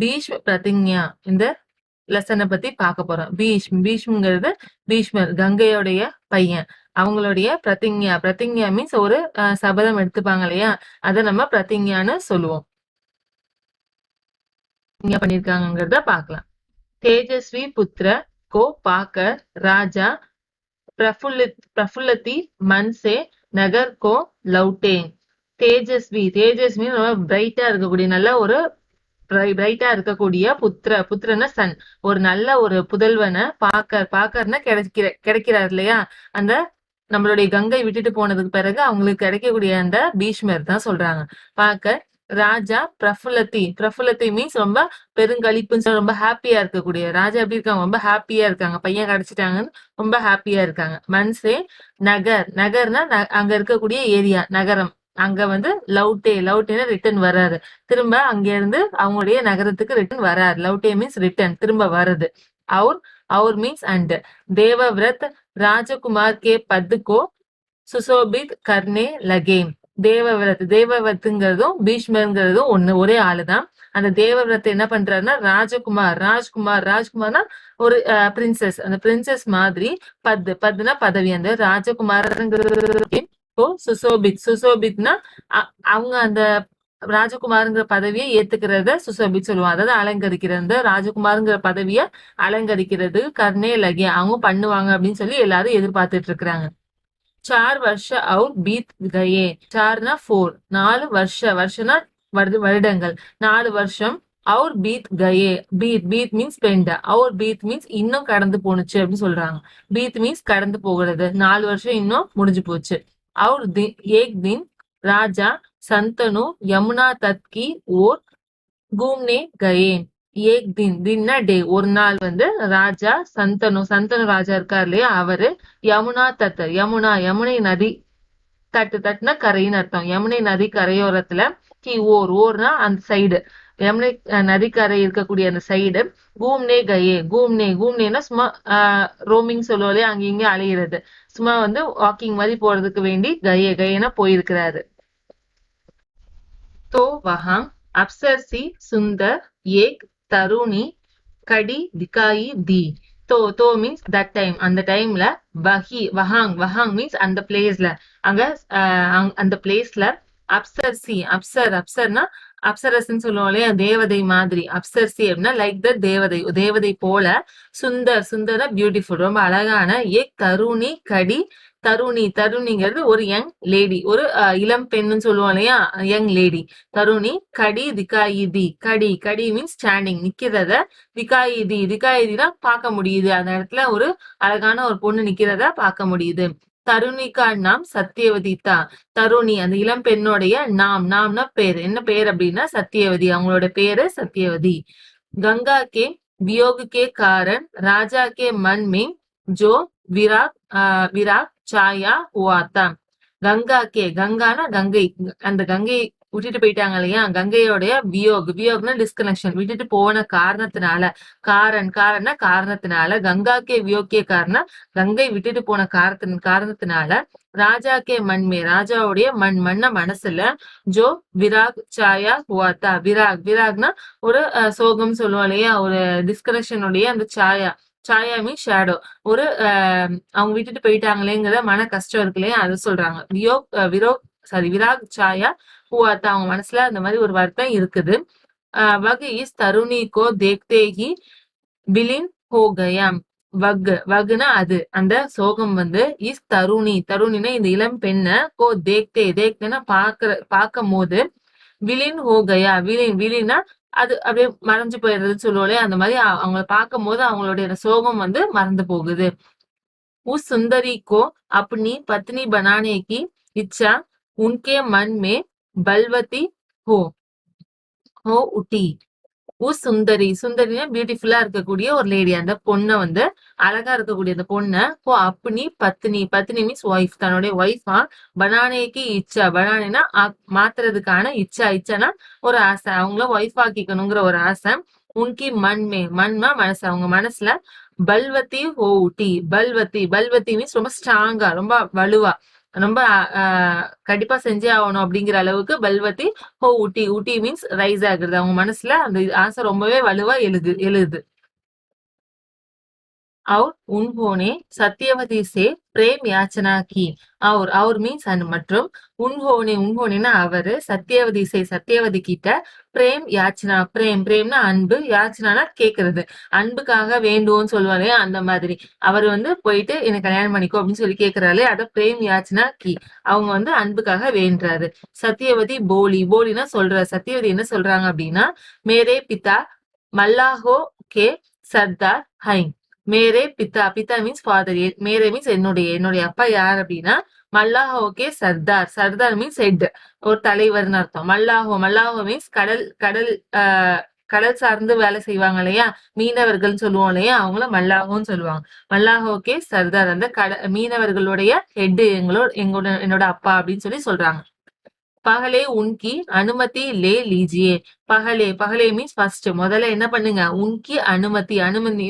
பீஷ்ம பிரதிஞ்ஞா இந்த லெசனை பத்தி பார்க்க போறோம். பீஷ்ம்ங்கிறது பீஷ்மர், கங்கையோடைய பையன். அவங்களுடைய பிரதிஞ்ஞா, பிரதிஞ்ஞா மீன்ஸ் ஒரு சபதம் எடுத்துப்பாங்க இல்லையா, அதை நம்ம பிரதிஞ்ஞான்னு சொல்லுவோம். இங்க பண்ணிருக்காங்கிறத பார்க்கலாம். तेजस्वी पुत्र को पाकर राजा प्रफुल्लति मन से नगर को लौटे. தேஜஸ்வி, தேஜஸ்வி ரொம்ப பிரைட்டா இருக்கக்கூடிய, நல்ல ஒரு பிரைட்டா இருக்கக்கூடிய புத்திரன சன், ஒரு நல்ல ஒரு புதல்வனை பாக்கர்னா கிடைக்கிறார் இல்லையா, அந்த நம்மளுடைய கங்கை விட்டுட்டு போனதுக்கு பிறகு அவங்களுக்கு கிடைக்கக்கூடிய அந்த பீஷ்மர் தான் சொல்றாங்க. பாக்க ராஜா பிரஃபுல்லத்தி மீன்ஸ் ரொம்ப பெருங்களிப்புன்னு, ரொம்ப ஹாப்பியா இருக்கக்கூடிய ராஜா. எப்படி இருக்காங்க? ரொம்ப ஹாப்பியா இருக்காங்க, பையன் கிடைச்சிட்டாங்கன்னு ரொம்ப ஹாப்பியா இருக்காங்க. மன்சே நகர்னா அங்க இருக்கக்கூடிய ஏரியா, நகரம். அங்க வந்து லவுட்டேனா ரிட்டர்ன் வராரு, திரும்ப அங்க இருந்து அவங்களுடைய நகரத்துக்கு ரிட்டர்ன் வராரு. லவுட்டே மீன்ஸ் ரிட்டர்ன், திரும்ப வர்றது. और मीन्स अंड देवव्रत राजकुमार के पद को सुशोभित करने लगे. தேவவிரத்துங்கிறதும் பீஷ்மருங்கிறதும் ஒரே ஆளுதான். அந்த தேவவிரத்தை என்ன பண்றாருன்னா ராஜ்குமார்னா ஒரு பிரின்சஸ், அந்த பிரின்சஸ் மாதிரி பத்துனா பதவி. அந்த ராஜகுமாரங்கிறது சுசோபித்னா அவங்க அந்த ராஜகுமாருங்கிற பதவியை ஏத்துக்கிறத சுசோபித் சொல்லுவாங்க. அதாவது அலங்கரிக்கிறது, ராஜகுமாருங்கிற பதவியை அலங்கரிக்கிறது. கர்ணே லகே அவங்க பண்ணுவாங்க அப்படின்னு சொல்லி எல்லாரும் எதிர்பார்த்துட்டு இருக்கிறாங்க. 4 वर्ष और बीत गए. 4னா 4, 4 வருஷம்னா வருடங்கள், 4 வருஷம். और बीत गए, बीत மீன்ஸ் ஸ்பெண்ட், और बीत மீன்ஸ் இன்னும் கடந்து போனுச்சு அப்படின்னு சொல்றாங்க. बीत மீன்ஸ் கடந்து போகிறது, 4 வருஷம் இன்னும் முடிஞ்சு போச்சு. और एक दिन राजा संतनु यमुना तट की ओर घूमने गए. एक தின்னா டே, ஒரு நாள் வந்து ராஜா சந்தனு ராஜா இருக்கார் இல்லையா, அவரு யமுனா தத், யமுனை நதி, தட்டுனா கரைன்னு அர்த்தம். யமுனை நதி கரையோரத்துல ஓர்னா அந்த சைடு, யமுனை நதிக்கரை இருக்கக்கூடிய அந்த சைடு. கூம்னே கயே, கூம்னேனா சும்மா ரோமிங் சொல்லுவோம் இல்லையா, அங்க இங்க அலையிறது, சும்மா வந்து வாக்கிங் மாதிரி போறதுக்கு வேண்டி கயேனா போயிருக்கிறாரு. तो वहां अफसर सी सुंदर एक तरुणी कड़ी दिखाई दी. तो மீன்ஸ் தட் டைம், அந்த டைம்ல வஹாங் மீன்ஸ் அந்த பிளேஸ்ல, அங்க அந்த பிளேஸ்ல அப்சர்னா அப்சரஸ்ன்னு சொல்லுவோம் இல்லையா, தேவதை மாதிரி. அப்சர்சி அப்படின்னா லைக் த தேவதை போல. சுந்தர பியூட்டிஃபுல், ரொம்ப அழகான. ஏக் தருணி கடி, தருணிங்கிறது ஒரு யங் லேடி, ஒரு இளம் பெண்ணுன்னு சொல்லுவோம் இல்லையா, யங் லேடி. தருணி கடி திகாயிதி, கடி மீன்ஸ் ஸ்டாண்டிங், நிக்கிறத. திகாயிதினா பார்க்க முடியுது, அந்த இடத்துல ஒரு அழகான ஒரு பொண்ணு நிக்கிறத பார்க்க முடியுது. தருணிகா நாம் சத்தியவதி தான். தருணி அந்த இளம் பெண்ணுடைய நாம்னா பேர், என்ன பேர் அப்படின்னா சத்தியவதி, அவங்களோட பேரு சத்தியவதி. கங்கா கே வியோக் கே காரன் ராஜா கே மன் में जो विराग சாயா हुआ. கங்கானா கங்கை, அந்த கங்கை விட்டுட்டு போயிட்டாங்க இல்லையா, கங்கையோடைய வியோக்னா டிஸ்கனெக்ஷன், விட்டுட்டு போன காரணத்தினால, காரணத்தினால, கங்கா கே வியோக்கே காரணம், கங்கை விட்டுட்டு போன காரணத்தினால, ராஜா கே மண்மே ராஜாவுடைய மண்ண மனசுல, ஜோ விராக் சாயா ஹுவாத்தா. விராக்னா ஒரு சோகம் சொல்லுவோம் இல்லையா, ஒரு டிஸ்கனெக்ஷனுடைய அந்த சாயா மீன்ஸ் ஷேடோ, ஒரு அவங்க விட்டுட்டு போயிட்டாங்களேங்கிற மன கஷ்டம் இருக்கு இல்லையா, அது சொல்றாங்க. விராக் சாயா ஹுவாத்தா, அவங்க மனசுல அந்த மாதிரி ஒரு வருத்தம் இருக்குது. வக் இஸ் தருணி கோ தேக்தே ஹி விலின் ஹோ கயா. வக்னா அது, அந்த சோகம் வந்து இஸ் தருணினா இந்த இளம் பெண்ண, கோ தேக்தேனா பார்க்கும் போது, விலின் ஹோ கயா, விலின்னா அது அப்படியே மறைஞ்சு போயிடுறதுன்னு சொல்லுவோம், அந்த மாதிரி அவங்கள பார்க்கும் போது அவங்களுடைய சோகம் வந்து மறந்து போகுது. उस सुंदरी को अपनी पत्नी बनाने की इच्छा उनके मन में बलवती हो उठी. உஸ் சுந்தரினா பியூட்டிஃபுல்லா இருக்கக்கூடிய ஒரு லேடி, அந்த பொண்ணை வந்து அழகா இருக்கக்கூடிய அந்த பொண்ணை, அப்பனி பத்னி மீன்ஸ் ஒய்ஃப், தன்னுடைய ஒய்ஃபா, பனானேக்கு இச்சா, பனானேனா மாத்துறதுக்கான இச்சானா ஒரு ஆசை, அவங்கள ஒய்ஃப் ஆக்கிக்கணுங்கிற ஒரு ஆசை. உன்கி மண்மா மனசு, அவங்க மனசுல பல்வத்தி ஹோ ஊட்டி. பல்வத்தி மீன்ஸ் ரொம்ப ஸ்ட்ராங்கா, ரொம்ப வலுவா, ரொம்ப கண்டிப்பா செஞ்சே ஆகணும் அப்படிங்கிற அளவுக்கு பல்வதி ஹோ ஊட்டி ஊட்டி மீன்ஸ் ரைஸ் ஆகுறது. அவங்க மனசுல அந்த ஆசை ரொம்பவே வலுவா எழுது. और उन्होंने सत्यवती से பிரேம் யாச்சனா கி. அவர் மீன்ஸ் மற்றும் உன்ஹோனேனா அவரு சத்தியவதி கிட்ட பிரேம் யாச்சனா, பிரேம்னா அன்பு, யாச்சனானா கேக்குறது, அன்புக்காக வேண்டும்னு சொல்லுவாரு அந்த மாதிரி. அவர் வந்து போயிட்டு என்ன கல்யாணம் பண்ணிக்கோ அப்படின்னு சொல்லி கேக்குறாரு, அத பிரேம் யாச்சனா கி. அவங்க வந்து அன்புக்காக வேண்டுறாரு. சத்தியவதி போலினா சத்தியவதி என்ன சொல்றாங்க அப்படின்னா, மேரே பிதா மல்லாஹோ கே சர்தார் ஹை. மேரே பித்தா மீன்ஸ் ஃபாதர், மேரே மீன்ஸ் என்னுடைய அப்பா யார் அப்படின்னா மல்லாஹோகே சர்தார் மீன்ஸ் ஹெட், ஒரு தலைவர்னு அர்த்தம். மல்லாஹோ மீன்ஸ் கடல் சார்ந்து வேலை செய்வாங்க இல்லையா, மீனவர்கள் சொல்லுவோம் இல்லையா, அவங்கள மல்லாஹோன்னு சொல்லுவாங்க. மல்லாஹோகே சர்தார், அந்த மீனவர்களுடைய ஹெட் என்னோட அப்பா அப்படின்னு சொல்லி சொல்றாங்க. பகலே உன்கி அனுமதி லே லீஜியே. பகலே மீன்ஸ் ஃபர்ஸ்ட், முதல்ல என்ன பண்ணுங்க, உன்கி அனுமதி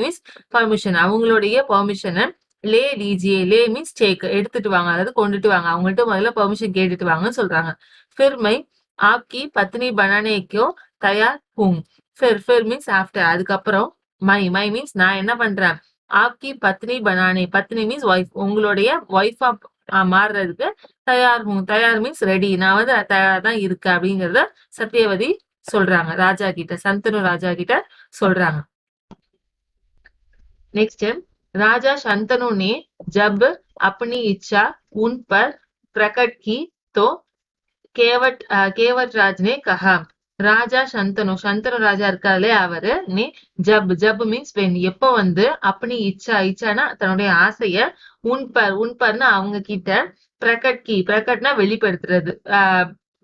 மீன்ஸ் பர்மிஷன், அவங்களுடைய பெர்மிஷனை லே லீஜியே, லே மீன்ஸ் டேக், எடுத்துட்டு வாங்க, அதாவது கொண்டுட்டு வாங்க, அவங்கள்ட்ட முதல்ல பெர்மிஷன் கேட்டுட்டு வாங்கன்னு சொல்றாங்க. फिर मैं आपकी पत्नी बनाने को तैयार हूँ. फिर மீன்ஸ் ஆஃப்டர், அதுக்கப்புறம் மை மீன்ஸ் நான் என்ன பண்றேன், ஆப்கி பத்னி மீன்ஸ் ஒய்ஃப், உங்களுடைய ஒய்ஃபா மாறுறதுக்கு தயார் மீன்ஸ் ரெடி, நான் வந்து தயாரா தான் இருக்கேன் அப்படிங்கறத சத்தியவதி சொல்றாங்க ராஜா கிட்ட, சந்தனு ராஜா கிட்ட சொல்றாங்க. नेक्स्ट राजा शंतनु ने जब अपनी इच्छा उन पर प्रकट की तो केवट राज ने कहा. ராஜா சந்தனு ராஜா இருக்காருலே அவரு நீ ஜப் மீன்ஸ் வென், எப்ப வந்து அப்படி இச்சானா தன்னுடைய ஆசைய உன்பர்னா அவங்க கிட்ட பிரகட்னா வெளிப்படுத்துறது,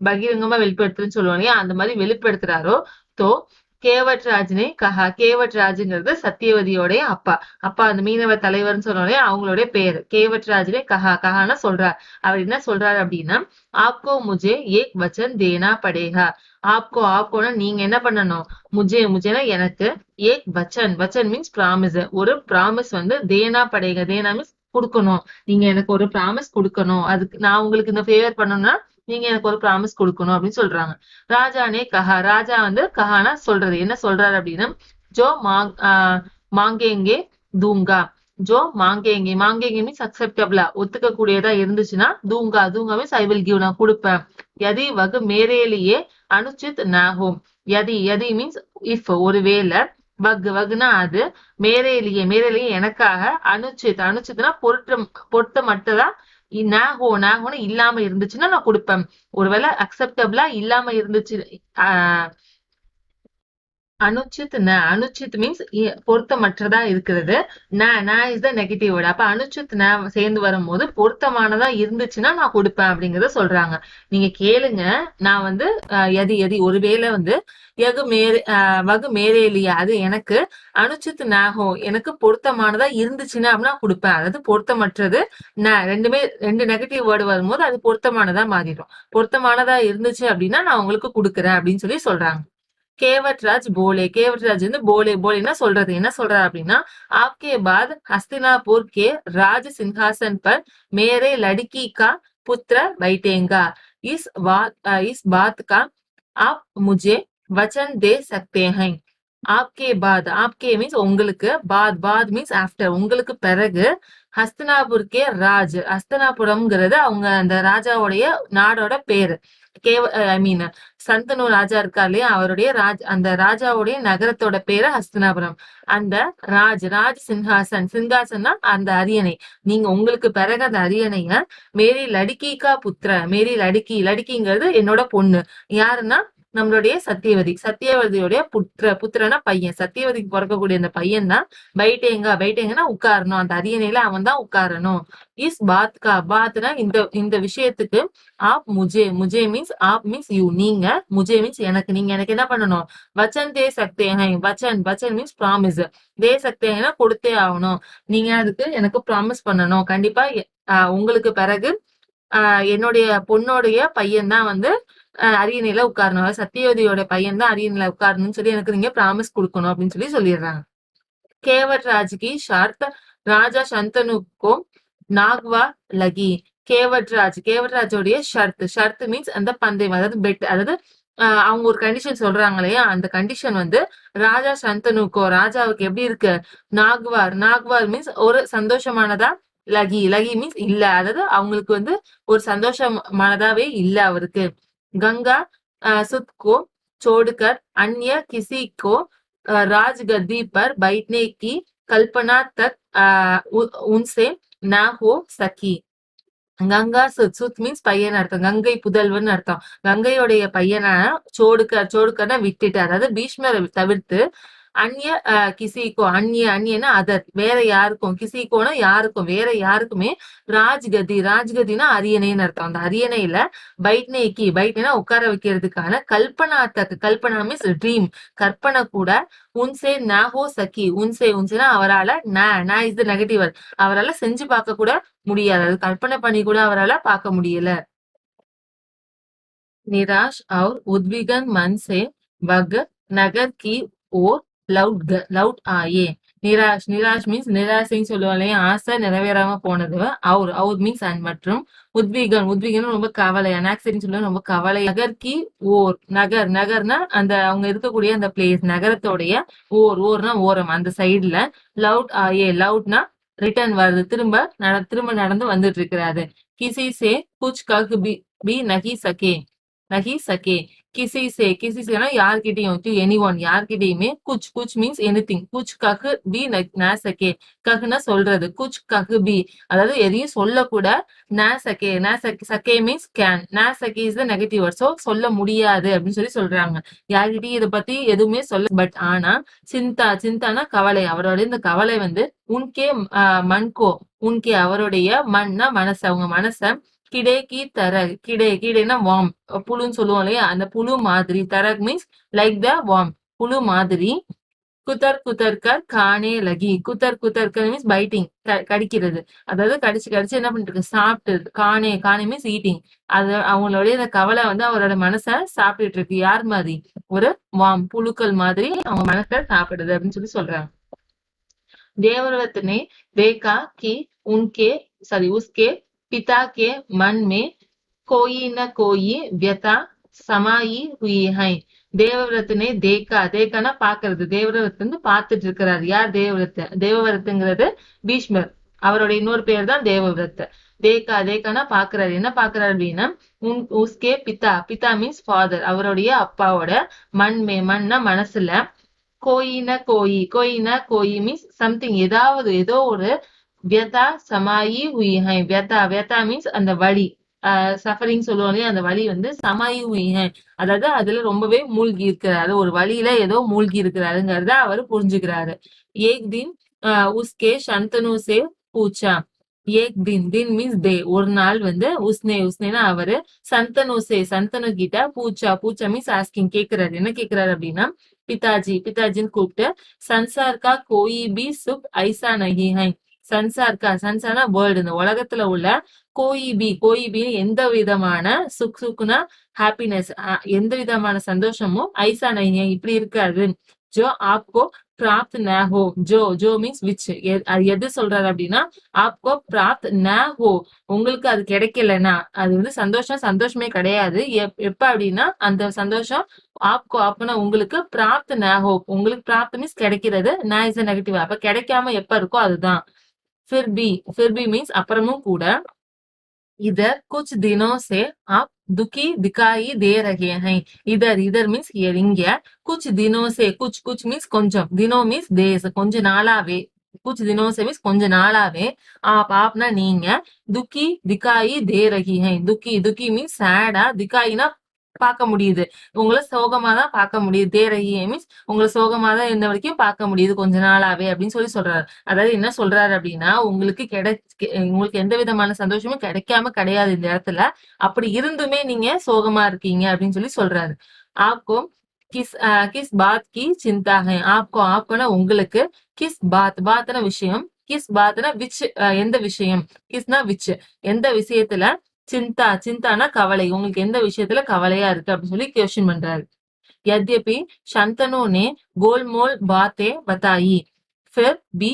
பகிரங்கமா வெளிப்படுத்துறதுன்னு சொல்லுவாங்க இல்லையா, அந்த மாதிரி வெளிப்படுத்துறாரோ. தோ கேவட்ராஜ்ங்கிறது சத்தியவதியோடைய அப்பா அந்த மீனவ தலைவர்னு சொன்னோடனே அவங்களுடைய பேரு கேவட்ராஜ்னே கஹானா சொல்றார். அவர் என்ன சொல்றாரு அப்படின்னா, ஆப்கோ முஜே ஏக் வச்சன் தேனா படேகா. ஆப்கோனா நீங்க என்ன பண்ணணும், முஜேனா எனக்கு, ஏக் வச்சன் மீன்ஸ் ப்ராமிஸ், ஒரு ப்ராமிஸ் வந்து தேனா மீன்ஸ் கொடுக்கணும், நீங்க எனக்கு ஒரு ப்ராமிஸ் கொடுக்கணும், அதுக்கு நான் உங்களுக்கு இந்த ஃபேவர் பண்ணணும்னா நீங்க எனக்கு ஒரு ப்ராமிஸ் கொடுக்கணும் அப்படின்னு சொல்றாங்க. ராஜானே ராஜா வந்து கஹானா சொல்றது, என்ன சொல்றாரு அப்படின்னா, ஜோ மாங்கேங்கே தூங்கா. மாங்கேங்கே மீன்ஸ் அக்செப்டபிளா, ஒத்துக்க கூடியதா இருந்துச்சுன்னா தூங்கா மீன்ஸ் ஐ வில் கிவ், நான் கொடுப்பேன். யதி வகு மேரேலியே அனுச்சித் நாகும். யதி மீன்ஸ் இஃப், ஒருவேளை, வகுனா அது, மேரேலியே எனக்காக, அனுச்சித்னா பொருத்தமற்றதா, நாகோன்னு இல்லாம இருந்துச்சுன்னா நான் கொடுப்பேன். ஒருவேளை அக்செப்டபிளா இல்லாம இருந்துச்சு, அனுச்சித் மீன்ஸ் பொருத்தமற்றதா இருக்கிறது. Is the negative word. அப்ப அனுச்சித் சேர்ந்து வரும்போது பொருத்தமானதா இருந்துச்சுன்னா நான் கொடுப்பேன் அப்படிங்கறத சொல்றாங்க. நீங்க கேளுங்க, நான் வந்து எதி ஒருவேளை வந்து வகு மேரேலியா, அது எனக்கு, அனுச்சித் நாகோ எனக்கு பொருத்தமானதா இருந்துச்சுன்னா அப்படின்னா கொடுப்பேன். அதாவது பொருத்தமற்றது, ரெண்டு நெகட்டிவ் வேர்டு வரும்போது அது பொருத்தமானதா மாறிடும். பொருத்தமானதா இருந்துச்சு அப்படின்னா நான் உங்களுக்கு கொடுக்குறேன் அப்படின்னு சொல்லி சொல்றாங்க. கேவட்ராஜ் வந்து போலேன்னா சொல்றது, என்ன சொல்றாரு அப்படின்னா, आपके बाद हस्तिनापुर के राज सिंहासन पर मेरे लड़की का पुत्र बैठेगा. इस बात का आप मुझे वचन दे सकते हैं. आपके மீன்ஸ் உங்களுக்கு, பாத் மீன்ஸ் ஆஃப்டர், உங்களுக்கு பிறகு, ஹஸ்தினாபுர்கே ஹஸ்தினாபுரம்ங்கிறது அவங்க அந்த ராஜாவுடைய நாடோட பேரு. ஐ மீன் சந்தனு ராஜா இருக்கா இல்லையா, அவருடைய அந்த ராஜாவுடைய நகரத்தோட பேரு ஹஸ்தினாபுரம். அந்த ராஜ் சிங்காசன்னா அந்த அரியணை, நீங்க உங்களுக்கு பிறகு அந்த அரியணைய மேரி லடுக்கிகா புத்திர, லடுக்கிங்கிறது என்னோட பொண்ணு, யாருன்னா நம்மளுடைய சத்தியவதியோடைய புத்திரனா பையன், சத்தியவதிக்கு பிறக்கக்கூடிய அந்த பையன் தான் பைட்டேங்கன்னா உட்காரணும், அந்த அரியணையில அவன் தான் உட்காரணும். இஸ் பாத்னா இந்த விஷயத்துக்கு, முஜே மீன்ஸ் யூ, நீங்க, முஜே மீன்ஸ் எனக்கு, நீங்க எனக்கு என்ன பண்ணணும், வச்சன் தே சக்தே ஹை, வச்சன் மீன்ஸ் ப்ராமிஸ், தே சக்தே ஹைனா கொடுத்தே ஆகணும், நீங்க அதுக்கு எனக்கு ப்ராமிஸ் பண்ணணும், கண்டிப்பா உங்களுக்கு பிறகு என்னுடைய பொண்ணோடைய பையன் தான் வந்து அரியணையில உட்காரணும், சத்தியவதியோட பையன் தான் அரியணையில உட்காரணும்னு சொல்லி எனக்கு நீங்க ப்ராமிஸ் கொடுக்கணும் அப்படின்னு சொல்லி சொல்லிடுறாங்க. கேவட் ராஜ் கி ஷார்த் ராஜா சந்தனு கோ நாக்வா லகி. கேவட்ராஜோடைய ஷர்த் மீன்ஸ் அந்த பந்தயம், அதாவது பெட், அதாவது அவங்க ஒரு கண்டிஷன் சொல்றாங்க இல்லையா, அந்த கண்டிஷன் வந்து ராஜா சந்தனுக்கோ ராஜாவுக்கு எப்படி இருக்கு, நாக்வார் மீன்ஸ் ஒரு சந்தோஷமானதா, லகி மீன்ஸ் இல்ல, அதாவது அவங்களுக்கு வந்து ஒரு சந்தோஷமானதாவே இல்ல அவருக்கு. கங்கா சுத்கோ छोड़कर अन्य किसी को राजगद्दी पर बैठने की कल्पना तक उनसे ना हो सकी. கங்கா சுத் மீன்ஸ் பையன் அர்த்தம், கங்கை புதல்வன் அர்த்தம். கங்கையுடைய பையனை சோடுக்கன்னா விட்டுட்டு, அதாவது பீஷ்மரை தவிர்த்து, அந்நிய கிசிக்கோ, அந்நியனா அதர், வேற யாருக்கும், கிசிக்கோனா யாருக்கும், வேற யாருக்குமே, ராஜ்கதினா அரியணைன்னு அர்த்தம். அந்த அரியணையில பைட்னா உட்கார வைக்கிறதுக்கான கல்பனா மீன்ஸ் ட்ரீம், கற்பனை கூட, உன்சே நாஹோ சக்கி, உன்சேனா அவரால, நா இஸ் த நெகட்டிவ், அவரால செஞ்சு பார்க்க கூட முடியாது, அது கற்பனை பண்ணி கூட அவரால பார்க்க முடியல. निराश और उद्विग्न मन से वह नगर की ओर लौट आए. நிராஷ் மீன்ஸ் நிராசைன்னு சொல்லுவோம் இல்லையா, ஆசை நிறைவேறாம போனது. அவர் மீன்ஸ் அண்ட், மற்றும் உத்விகன் ரொம்ப கவலை, அனாக்சைட்டின்னு சொல்லுவோம், ரொம்ப கவலை. நகர்கி ஓர், நகர்னா அந்த அவங்க இருக்கக்கூடிய அந்த பிளேஸ், நகரத்தோடைய ஓர்னா ஓரம், அந்த சைடுல. லவுட்னா ரிட்டர்ன் வருது, திரும்ப நடந்து வந்துட்டு இருக்கிறாரு. கிசி சே குச் கஹ் பி நகி சகே, கிசிசேனா யார்கிட்டயும், டு எனிஒன் யார்கிட்டயுமே, குச் மீன்ஸ் எனிதிங், குச் கஹ் பி ந சகே, கஹ்னா சொல்றது, குச் கஹ் பி அதாவது எதையும் சொல்லக்கூட, சகே மீன்ஸ் கேன், சகே is the negative word, so சொல்ல முடியாது அப்படின்னு சொல்றாங்க. யார்கிட்டயும் இதை பத்தி எதுவுமே சொல்ல, பட் ஆனா சிந்தானா கவலை, அவரோட இந்த கவலை வந்து உன்கே மன்கோ, உன்கே அவருடைய மன்னா மனச, அவங்க மனச, கிடைனா வார்ம், புழுன்னு சொல்லுவோம் இல்லையா, அந்த புழு மாதிரி, தரக் மீன்ஸ் லைக் த வார்ம், புழு மாதிரி. குதர் காணே லகி, குதர் மீன்ஸ் பைட்டிங், கடிக்கிறது, அதாவது கடிச்சு என்ன பண்ணிட்டு இருக்கு, சாப்பிட்டு, காணே மீன்ஸ் ஈட்டிங், அது அவங்களுடைய இந்த கவலை வந்து அவரோட மனச சாப்பிட்டுட்டு இருக்கு. யார் மாதிரி, ஒரு வார்ம், புழுக்கள் மாதிரி அவங்க மனச சாப்பிடுது அப்படின்னு சொல்றாங்க. देवव्रत ने देखा कि उसके पिता के मन में कोई न कोई व्यथा समाई हुई है. தேவவிரத்தனே தேக்கானா பாக்குறது, தேவவிரத் வந்து பாத்துட்டு இருக்கிறாரு. யார் தேவவிரத்துங்கிறது பீஷ்மர், அவருடைய இன்னொரு பேர் தான் தேவவிரத். தேக்கானா பாக்குறாரு, என்ன பாக்குறாரு அப்படின்னா, உஸ்கே பிதா மீன்ஸ் ஃபாதர், அவருடைய அப்பாவோட, மன்னா மனசுல, கோயினா மீன்ஸ் சம்திங், ஏதோ ஒரு, வியதா சமாயி ஹுயிஹை, வியதா மீன்ஸ் அந்த வலி, சஃபரிங் சொல்லுவோம் இல்லையா, அந்த வலி வந்து சமாயி ஹுயிஹை, அதாவது அதுல ரொம்பவே மூழ்கி இருக்கிறாரு, ஒரு வழியில ஏதோ மூழ்கி இருக்கிறாருங்கிறத அவரு புரிஞ்சுக்கிறாரு. ஏக் தின் உஸ்கே சந்தனு சே பூச்சா, ஏக் தின் மீன்ஸ் டே, ஒரு நாள் வந்து, உஸ்னேனா அவரு, சந்தனு கிட்ட, பூச்சா மீன்ஸ் ஆஸ்கிங், கேக்குறாரு. என்ன கேக்குறாரு அப்படின்னா, பிதாஜின்னு கூப்பிட்டு, சன்சார் கா கோயி பி சுக் ஐசா நஹி ஹை, சன்சார்னா வேர்ல்டு, இந்த உலகத்துல உள்ள, கோயிபி எந்த விதமான, சுக்குனா ஹாப்பினஸ், எந்த விதமான சந்தோஷமும், ஐசா நஹி இப்படி இருக்காது. ஜோ ஆப்கோ பிராப்த் ந ஹோ, ஜோ மீன்ஸ் விச், எது சொல்றாரு அப்படின்னா, ஆப்கோ பிராப்த் ந ஹோ, உங்களுக்கு அது கிடைக்கலன்னா, அது வந்து சந்தோஷமே கிடையாது. எப்ப அப்படின்னா, அந்த சந்தோஷம் ஆப்னா உங்களுக்கு, பிராப்த் ந ஹோ, உங்களுக்கு பிராப்த் மீன்ஸ் கிடைக்கிறது, ந இஸ் நெகட்டிவ், அப்ப கிடைக்காம எப்ப இருக்கோ அதுதான். फिर भी மீன்ஸ் அப்புறமும் கூட, इधर कुछ दिनों से आप दुखी दिखाई दे रहे हैं. इधर மீன்ஸ் இங்க, कुछ दिनों से, कुछ மீன்ஸ் கொஞ்சம், தினோ மீன்ஸ் டேஸ், கொஞ்ச நாளாவே, कुछ दिनों से மீன்ஸ் கொஞ்ச நாளாவே, ஆப்னா நீங்க, துக்கி திகாயி தே ரஹி ஹை, துக்கி மீன்ஸ் சேடா, திகாயினா பார்க்க முடியுது, உங்களை சோகமா தான் பார்க்க முடியுது, தே ரஹி மீன்ஸ் உங்களை சோகமா தான் இருந்த வரைக்கும் பார்க்க முடியுது கொஞ்ச நாளாவே அப்படின்னு சொல்றாரு. அதாவது என்ன சொல்றாரு அப்படின்னா, உங்களுக்கு எந்த விதமான சந்தோஷமும் கிடைக்காம இந்த இடத்துல, அப்படி இருந்துமே நீங்க சோகமா இருக்கீங்க அப்படின்னு சொல்றாரு. ஆப்கோ கிஸ் பாத் கி சிந்தா ஹை, ஆப்கோனா உங்களுக்கு, பாத்னா விஷயம், கிஸ் பாத்னா விச், எந்த விஷயம், கிஸ்னா விச், எந்த விஷயத்துல, சிந்தானா கவலை, உங்களுக்கு எந்த விஷயத்துல கவலையா இருக்கு அப்படின்னு क्वेश्चन பண்றாரு. यद्यपि शंतनु ने गोलमोल बातें बताई, फिर भी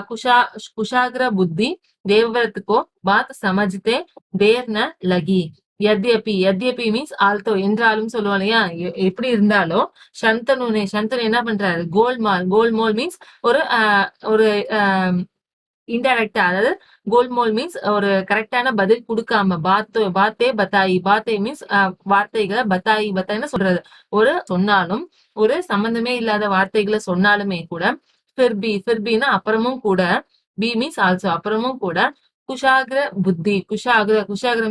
कुशाग्र बुद्धि देवव्रत को बात समझते देर न लगी. यद्यपि மீன்ஸ் ஆல்தோ என்றாலும் சொல்லுவோம் இல்லையா, எப்படி இருந்தாலும் சந்தனு என்ன பண்றாரு, கோல்மால் மீன்ஸ் ஒரு இன்டைரக்டா, அதாவது கோல்மோல் மீன்ஸ் ஒரு கரெக்டான பதில் கொடுக்காம, பாத்தே மீன்ஸ் வார்த்தைகளை பத்தாயின்னு சொல்றது, சொன்னாலும் ஒரு சம்பந்தமே இல்லாத வார்த்தைகளை சொன்னாலுமே கூட, ஃபிர்பின்னா அப்புறமும் கூட, பி மீன்ஸ் ஆல்சோ அப்புறமும் கூட, குஷாகிர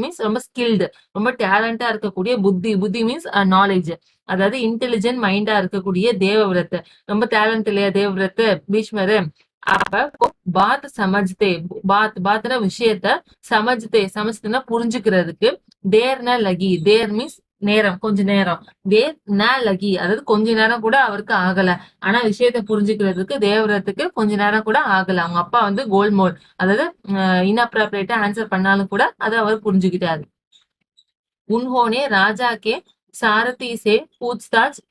மீன்ஸ் ரொம்ப ஸ்கில்டு, ரொம்ப டேலண்டா இருக்கக்கூடிய, புத்தி மீன்ஸ் நாலேஜ், அதாவது இன்டெலிஜென்ட் மைண்டா இருக்கக்கூடிய தேவவிரத், ரொம்ப டேலண்ட் இல்லையா தேவவிரத் பீஷ்மரு. அப்ப பாத்னா விஷயத்த, சமஜ்தேனா புரிஞ்சுக்கிறதுக்கு, தேர் மீன்ஸ் நேரம், கொஞ்ச நேரம், தேர் ந லகி அதாவது கொஞ்ச நேரம் கூட அவருக்கு ஆகல. ஆனா விஷயத்த புரிஞ்சுக்கிறதுக்கு தேவரத்துக்கு கொஞ்ச நேரம் கூட ஆகல. அவங்க அப்பா கோல்மோல், அதாவது இன்அப்ராப்ரியேட்டா ஆன்சர் பண்ணாலும் கூட அதை அவர் புரிஞ்சுக்கிட்டாரு. उन्होंने राजा के सारथी से पूछताछ